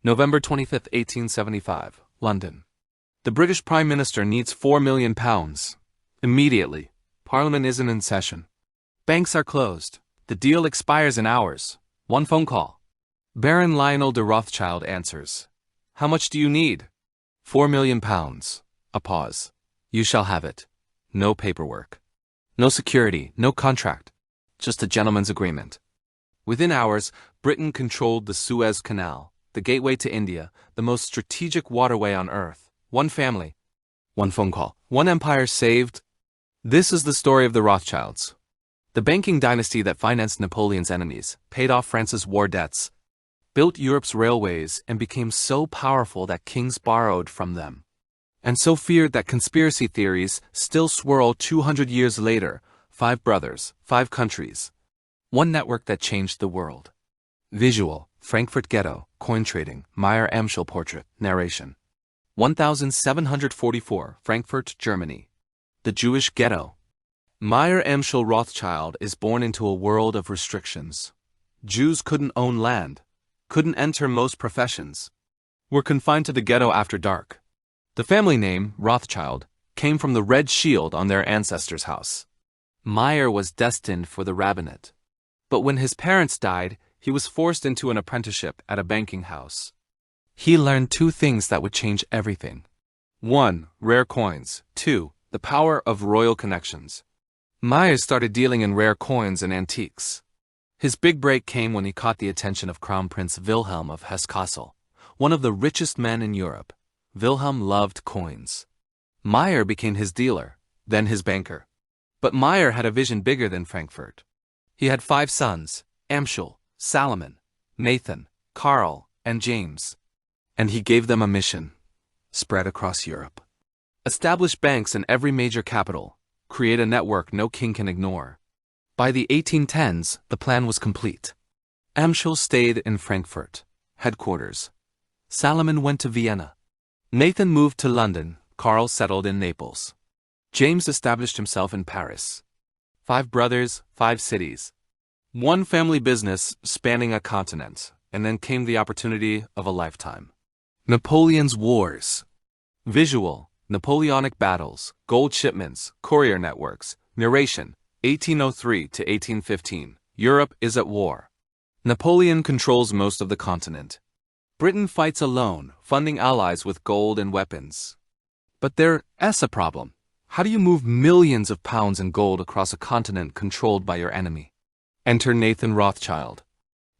November 25, 1875, London. The British Prime Minister needs £4 million. Immediately. Parliament isn't in session. Banks are closed. The deal expires in hours. One phone call. Baron Lionel de Rothschild answers. How much do you need? £4 million. A pause. You shall have it. No paperwork. No security, no contract. Just a gentleman's agreement. Within hours, Britain controlled the Suez Canal, the gateway to India, the most strategic waterway on Earth. One family. One phone call. One empire saved. This is the story of the Rothschilds. The banking dynasty that financed Napoleon's enemies, paid off France's war debts, built Europe's railways, and became so powerful that kings borrowed from them. And so feared that conspiracy theories still swirl 200 years later. 5 brothers, 5 countries. One network that changed the world. Visual, Frankfurt ghetto, coin trading, Meyer-Amschel portrait, narration. 1744, Frankfurt, Germany. The Jewish ghetto. Meyer-Amschel Rothschild is born into a world of restrictions. Jews couldn't own land, couldn't enter most professions, were confined to the ghetto after dark. The family name, Rothschild, came from the red shield on their ancestors' house. Meyer was destined for the rabbinate. But when his parents died, he was forced into an apprenticeship at a banking house. He learned 2 things that would change everything. 1. Rare coins. 2. The power of royal connections. Meyer started dealing in rare coins and antiques. His big break came when he caught the attention of Crown Prince Wilhelm of Hesse-Kassel, one of the richest men in Europe. Wilhelm loved coins. Meyer became his dealer, then his banker. But Meyer had a vision bigger than Frankfurt. He had 5 sons, Amschel, Salomon, Nathan, Karl, and James. And he gave them a mission. Spread across Europe. Establish banks in every major capital. Create a network no king can ignore. By the 1810s, the plan was complete. Amschel stayed in Frankfurt, headquarters. Salomon went to Vienna. Nathan moved to London. Karl settled in Naples. James established himself in Paris. 5 brothers, 5 cities. One family business spanning a continent, and then came the opportunity of a lifetime. Napoleon's Wars. Visual, Napoleonic battles, gold shipments, courier networks, narration, 1803 to 1815. Europe is at war. Napoleon controls most of the continent. Britain fights alone, funding allies with gold and weapons. But there's a problem. How do you move millions of pounds in gold across a continent controlled by your enemy? Enter Nathan Rothschild.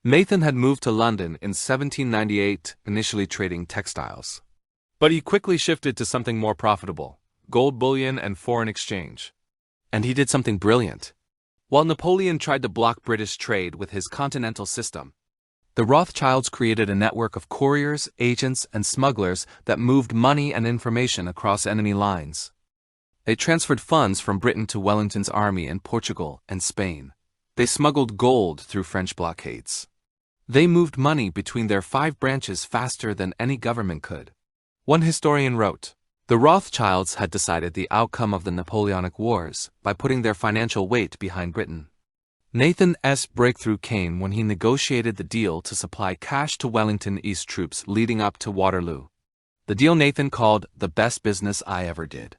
Nathan had moved to London in 1798, initially trading textiles. But he quickly shifted to something more profitable, gold bullion and foreign exchange. And he did something brilliant. While Napoleon tried to block British trade with his continental system, the Rothschilds created a network of couriers, agents, and smugglers that moved money and information across enemy lines. They transferred funds from Britain to Wellington's army in Portugal and Spain. They smuggled gold through French blockades. They moved money between their 5 branches faster than any government could. One historian wrote, "The Rothschilds had decided the outcome of the Napoleonic Wars by putting their financial weight behind Britain." Nathan's breakthrough came when he negotiated the deal to supply cash to Wellington East troops leading up to Waterloo. The deal Nathan called the best business I ever did.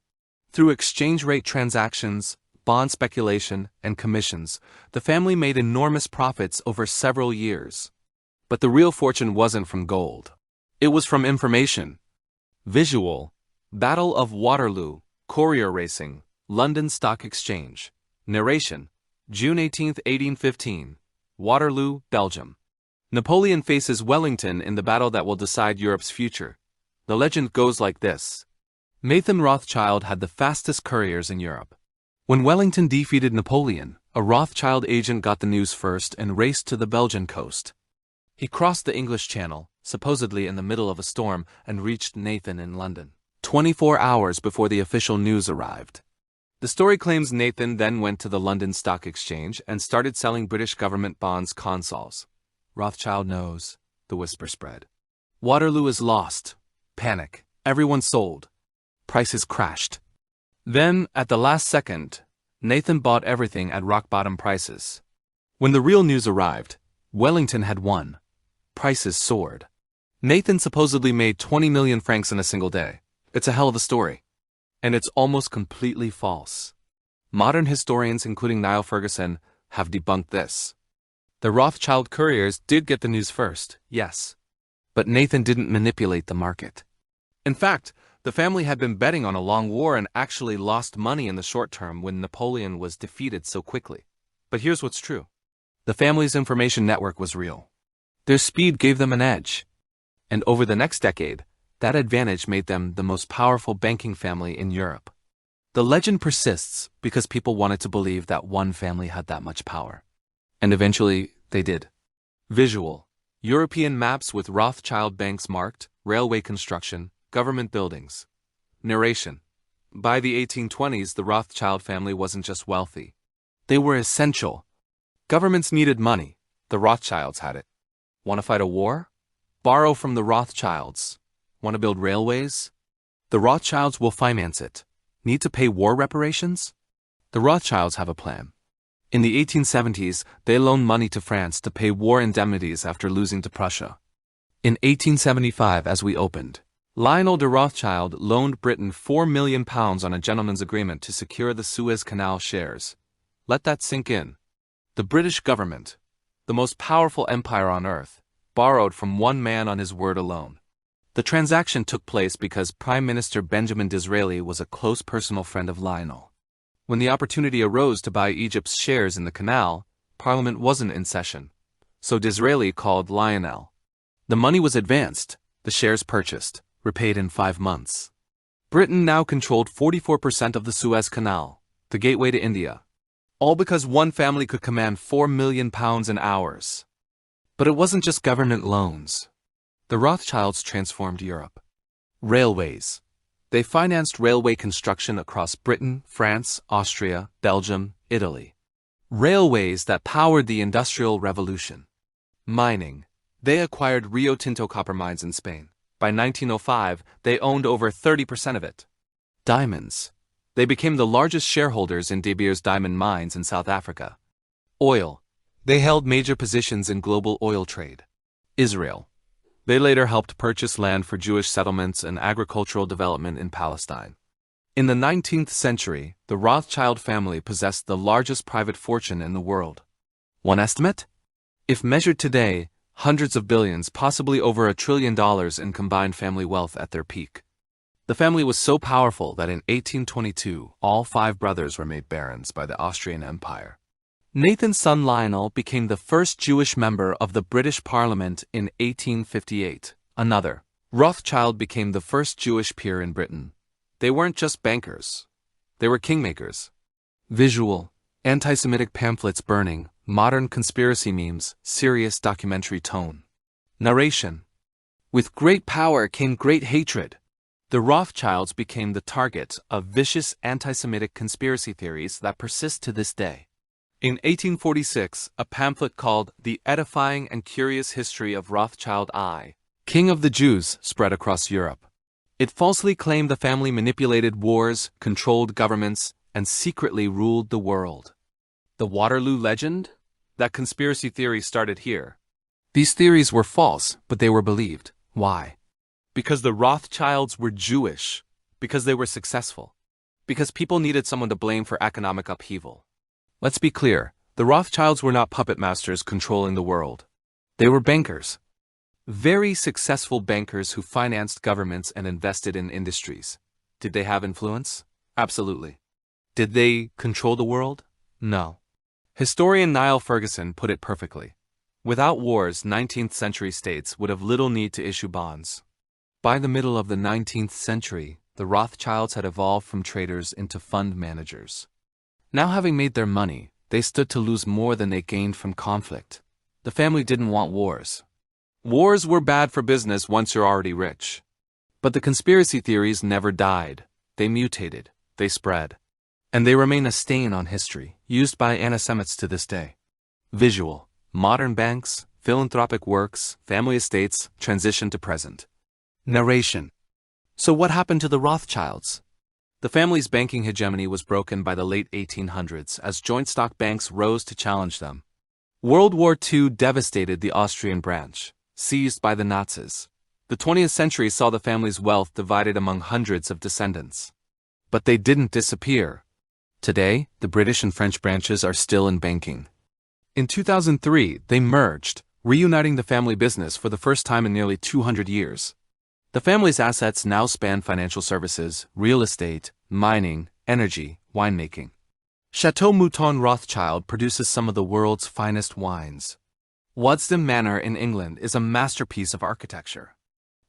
Through exchange rate transactions, bond speculation, and commissions, the family made enormous profits over several years. But the real fortune wasn't from gold. It was from information. Visual, Battle of Waterloo, courier racing, London Stock Exchange. Narration, June 18, 1815, Waterloo, Belgium. Napoleon faces Wellington in the battle that will decide Europe's future. The legend goes like this. Nathan Rothschild had the fastest couriers in Europe. When Wellington defeated Napoleon, a Rothschild agent got the news first and raced to the Belgian coast. He crossed the English Channel, supposedly in the middle of a storm, and reached Nathan in London, 24 hours before the official news arrived. The story claims Nathan then went to the London Stock Exchange and started selling British government bonds consols. Rothschild knows. The whisper spread. Waterloo is lost. Panic. Everyone sold. Prices crashed. Then, at the last second, Nathan bought everything at rock-bottom prices. When the real news arrived, Wellington had won. Prices soared. Nathan supposedly made 20 million francs in a single day. It's a hell of a story. And it's almost completely false. Modern historians, including Niall Ferguson, have debunked this. The Rothschild couriers did get the news first, yes. But Nathan didn't manipulate the market. In fact, the family had been betting on a long war and actually lost money in the short term when Napoleon was defeated so quickly. But here's what's true. The family's information network was real. Their speed gave them an edge. And over the next decade, that advantage made them the most powerful banking family in Europe. The legend persists because people wanted to believe that one family had that much power. And eventually, they did. Visual. European maps with Rothschild banks marked, railway construction, government buildings. Narration. By the 1820s, the Rothschild family wasn't just wealthy. They were essential. Governments needed money. The Rothschilds had it. Want to fight a war? Borrow from the Rothschilds. Want to build railways? The Rothschilds will finance it. Need to pay war reparations? The Rothschilds have a plan. In the 1870s, they loaned money to France to pay war indemnities after losing to Prussia. In 1875, as we opened, Lionel de Rothschild loaned Britain £4 million on a gentleman's agreement to secure the Suez Canal shares. Let that sink in. The British government, the most powerful empire on earth, borrowed from one man on his word alone. The transaction took place because Prime Minister Benjamin Disraeli was a close personal friend of Lionel. When the opportunity arose to buy Egypt's shares in the canal, Parliament wasn't in session, so Disraeli called Lionel. The money was advanced, the shares purchased, repaid in 5 months. Britain now controlled 44% of the Suez Canal, the gateway to India. All because one family could command £4 million in hours. But it wasn't just government loans. The Rothschilds transformed Europe. Railways. They financed railway construction across Britain, France, Austria, Belgium, Italy. Railways that powered the Industrial Revolution. Mining. They acquired Rio Tinto copper mines in Spain. By 1905, they owned over 30% of it. Diamonds. They became the largest shareholders in De Beers diamond mines in South Africa. Oil. They held major positions in global oil trade. Israel. They later helped purchase land for Jewish settlements and agricultural development in Palestine. In the 19th century, the Rothschild family possessed the largest private fortune in the world. One estimate? If measured today, hundreds of billions, possibly over $1 trillion in combined family wealth at their peak. The family was so powerful that in 1822, all 5 brothers were made barons by the Austrian Empire. Nathan's son Lionel became the first Jewish member of the British Parliament in 1858. Another, Rothschild, became the first Jewish peer in Britain. They weren't just bankers. They were kingmakers. Visual. Antisemitic pamphlets burning, modern conspiracy memes, serious documentary tone. Narration. With great power came great hatred. The Rothschilds became the target of vicious anti-Semitic conspiracy theories that persist to this day. In 1846, a pamphlet called The Edifying and Curious History of Rothschild I, King of the Jews, spread across Europe. It falsely claimed the family manipulated wars, controlled governments, and secretly ruled the world. The Waterloo legend? That conspiracy theory started here. These theories were false, but they were believed. Why? Because the Rothschilds were Jewish. Because they were successful. Because people needed someone to blame for economic upheaval. Let's be clear, the Rothschilds were not puppet masters controlling the world. They were bankers. Very successful bankers who financed governments and invested in industries. Did they have influence? Absolutely. Did they control the world? No. Historian Niall Ferguson put it perfectly. Without wars, 19th century states would have little need to issue bonds. By the middle of the 19th century, the Rothschilds had evolved from traders into fund managers. Now having made their money, they stood to lose more than they gained from conflict. The family didn't want wars. Wars were bad for business once you're already rich. But the conspiracy theories never died. They mutated. They spread. And they remain a stain on history, used by antisemites to this day. Visual. Modern banks, philanthropic works, family estates, transition to present. Narration. So what happened to the Rothschilds? The family's banking hegemony was broken by the late 1800s as joint stock banks rose to challenge them. World War II devastated the Austrian branch, seized by the Nazis. The 20th century saw the family's wealth divided among hundreds of descendants. But they didn't disappear. Today, the British and French branches are still in banking. In 2003, they merged, reuniting the family business for the first time in nearly 200 years. The family's assets now span financial services, real estate, mining, energy, winemaking. Chateau Mouton Rothschild produces some of the world's finest wines. Waddesdon Manor in England is a masterpiece of architecture.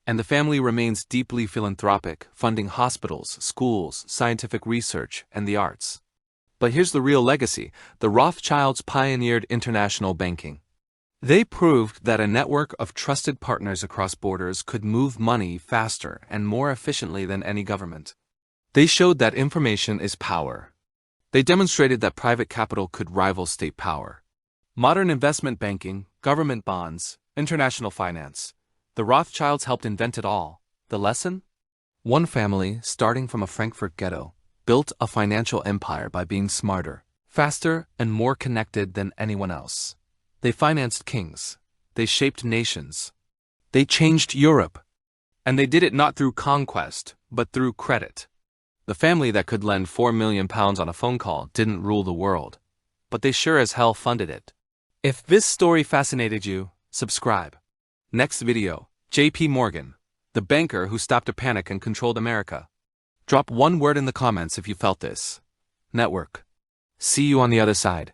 And the family remains deeply philanthropic, funding hospitals, schools, scientific research, and the arts. But here's the real legacy: the Rothschilds pioneered international banking. They proved that a network of trusted partners across borders could move money faster and more efficiently than any government. They showed that information is power. They demonstrated that private capital could rival state power. Modern investment banking, government bonds, international finance. The Rothschilds helped invent it all. The lesson? One family, starting from a Frankfurt ghetto, built a financial empire by being smarter, faster, and more connected than anyone else. They financed kings. They shaped nations. They changed Europe. And they did it not through conquest, but through credit. The family that could lend £4 million on a phone call didn't rule the world, but they sure as hell funded it. If this story fascinated you, subscribe. Next video, J.P. Morgan, the banker who stopped a panic and controlled America. Drop one word in the comments if you felt this. Network. See you on the other side.